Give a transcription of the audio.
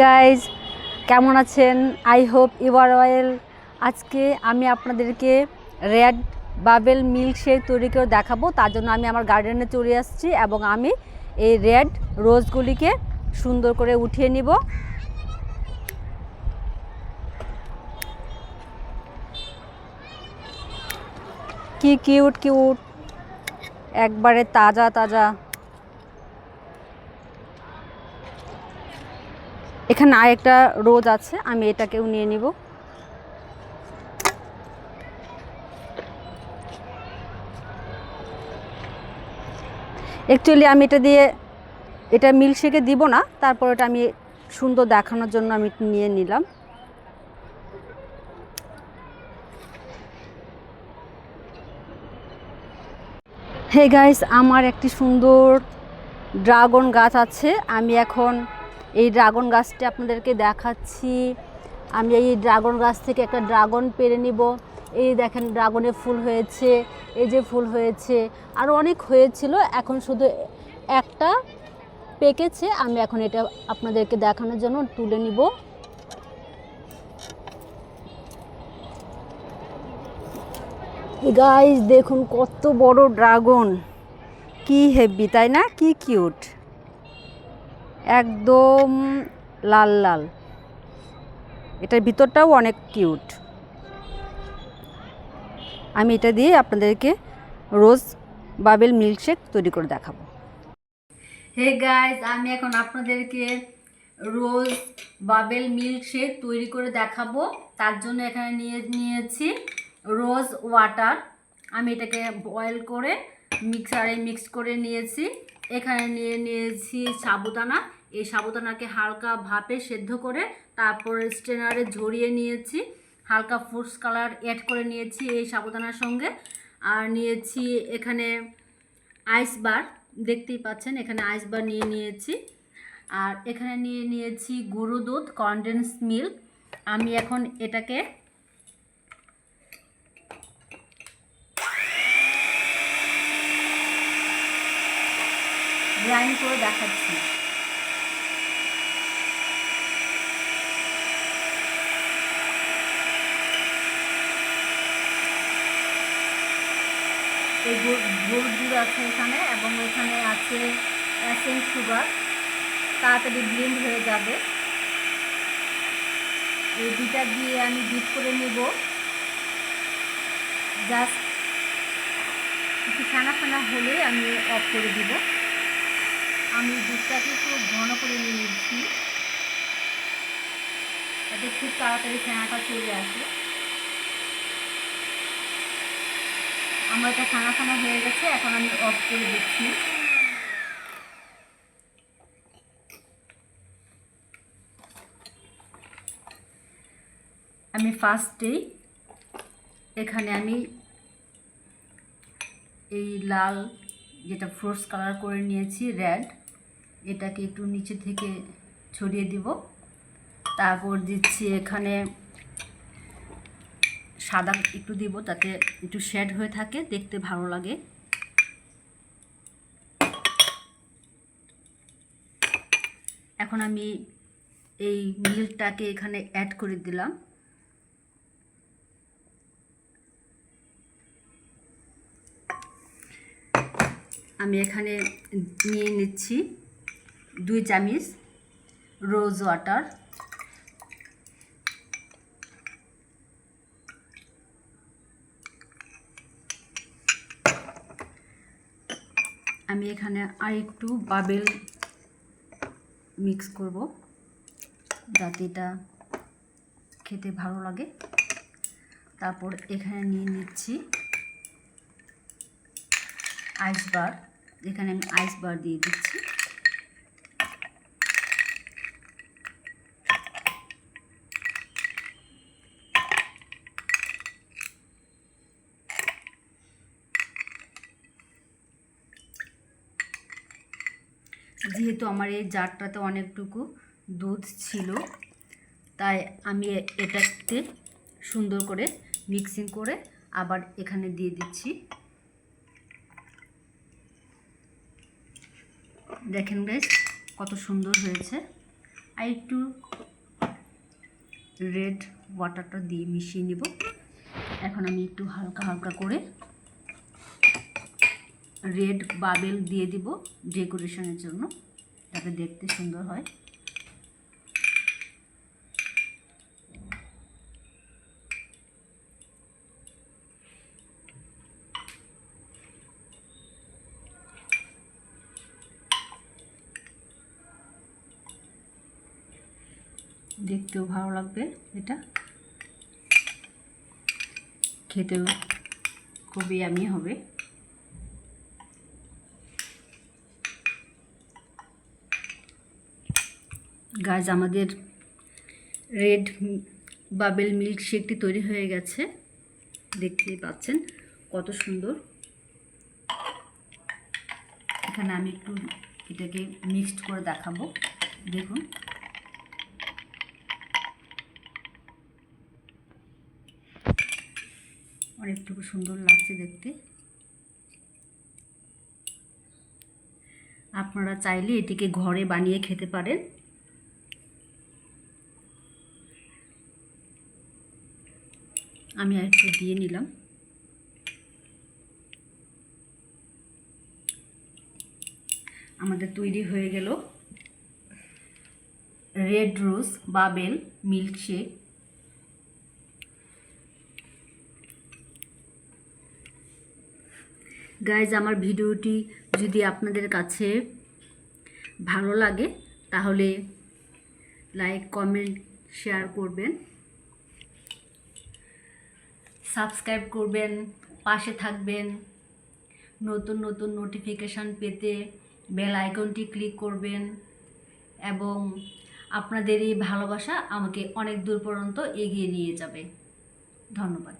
Guys, কেমন আছেন? I hope you are well. আজকে আমি আপনাদেরকে রেড বাবেল মিল্কশেক তৈরি করে দেখাবো। তার জন্য আমি আমার গার্ডেনে চলে আসছি এবং আমি এই রেড রোজগুলিকে সুন্দর করে উঠিয়ে নিব। কি কিউট কিউট, একবারে তাজা তাজা। এখানে আরেকটা রোজ আছে, আমি এটাকেও নিয়ে নিব। অ্যাকচুয়ালি আমি এটা মিল্কশেকে দিব না, তারপর এটা আমি সুন্দর দেখানোর জন্য আমি নিয়ে নিলাম। হে গাইস, আমার একটি সুন্দর ড্রাগন গাছ আছে। আমি এখন এই ড্রাগন গাছটি আপনাদেরকে দেখাচ্ছি। আমি এই ড্রাগন গাছ থেকে একটা ড্রাগন পেড়ে নিব। এই দেখেন, ড্রাগনে ফুল হয়েছে, এই যে ফুল হয়েছে, আরও অনেক হয়েছিল, এখন শুধু একটা পেকেছে। আমি এখন এটা আপনাদেরকে দেখানোর জন্য তুলে নিব। গাইস দেখুন কত বড় ড্রাগন, কি হেভি তাই না? কি কিউট, একদম লাল লাল। এটার ভিতরটাও অনেক কিউট। আমি এটা দিয়ে আপনাদেরকে রোজ বাবেল মিল্কশেক তৈরি করে দেখাবো। হে গাইস, আমি এখন আপনাদেরকে রোজ বাবেল মিল্কশেক তৈরি করে দেখাবো। তার জন্য এখানে নিয়েছি রোজ ওয়াটার। আমি এটাকে বয়েল করে মিক্সারে মিক্স করে নিয়েছি। এখানে নিয়েছি সাবুদানা। এই সাবুদানাকে হালকা ভাপে সেদ্ধ করে তারপর স্ট্রেনারে ঝরিয়ে নিয়েছি। হালকা ফুডস কালার অ্যাড করে নিয়েছি এই সাবুদানার সঙ্গে। আর নিয়েছি এখানে আইস বার, দেখতেই পাচ্ছেন এখানে আইস বার নিয়েছি। আর এখানে নিয়েছি গুঁড়ো দুধ, কনডেন্স মিল্ক। আমি এখন এটাকে গ্রাইন্ড করে দেখাচ্ছি। এই গুড় দুধ আছে এখানে, এবং এখানে আছে এসেন্স সুগার, তাড়াতাড়ি ব্লেন্ড হয়ে যাবে। এই দুটা দিয়ে আমি বিট করে নেব। জাস্ট একটু ফেনা ফেনা হলে আমি অফ করে দিব। আমি দুধটাকে একটু ঘন করে নিয়েছি, যাতে খুব তাড়াতাড়ি ফেনাটা চলে আসে। আমার এটা ফেনা ফেনা হয়ে গেছে, এখন আমি অফ করে দিচ্ছি। আমি ফার্স্টেই এখানে আমি এই লাল যেটা ফ্রুটস কালার করে নিয়েছি রেড, এটাকে একটু নিচে থেকে ছড়িয়ে দিব। তারপর দিচ্ছি এখানে সাদা একটু দিব, তাতে একটু শেড হয়ে থাকে, দেখতে ভালো লাগে। এখন আমি এই মিল্কটাকে এখানে অ্যাড করে দিলাম। আমি এখানে নিয়ে নিচ্ছি 2 চামচ রোজ ওয়াটার। আমি এখানে আর একটু বাবেল মিক্স করব, যাতে এটা খেতে ভালো লাগে। তারপর এখানে নিয়ে নিচ্ছি আইস বার। এখানে আমি আইস বার দিয়ে দিচ্ছি। যেহেতু আমার এই জারটাতে অনেকটুকু দুধ ছিল, তাই আমি এটাতে সুন্দর করে মিক্সিং করে আবার এখানে দিয়ে দিচ্ছি। দেখেন গাইস কত সুন্দর হয়েছে। আর একটু রেড ওয়াটারটা দিয়ে মিশিয়ে নেব। এখন আমি একটু হালকা হালকা করে রেড বাবেল দিয়ে দিব ডেকোরেশনের জন্য, যাতে দেখতে সুন্দর হয়। দেখতেও ভালো লাগবে, এটা খেতেও খুবই ইয়ামি হবে। গাইজ, আমাদের রেড বাবেল মিল্ক শেকটি তৈরি হয়ে গেছে, দেখতেই পাচ্ছেন কত সুন্দর। এখানে আমি একটু এটাকে মিক্সড করে দেখাবো, দেখুন। অনেকটুকু সুন্দর লাগছে দেখতে। আপনারা চাইলে এটিকে ঘরে বানিয়ে খেতে পারেন। আমি আরেকটু দিয়ে নিলাম। আমাদের তৈরি হয়ে গেল red rose bubble milk shake. Guys, আমার ভিডিওটি যদি আপনাদের কাছে ভালো লাগে তাহলে লাইক, কমেন্ট, শেয়ার করবেন, সাবস্ক্রাইব করবেন, পাশে থাকবেন। নতুন নতুন নোটিফিকেশান পেতে বেল আইকনটি ক্লিক করবেন এবং আপনাদের এই ভালোবাসা আমাকে অনেক দূর পর্যন্ত এগিয়ে নিয়ে যাবে। ধন্যবাদ।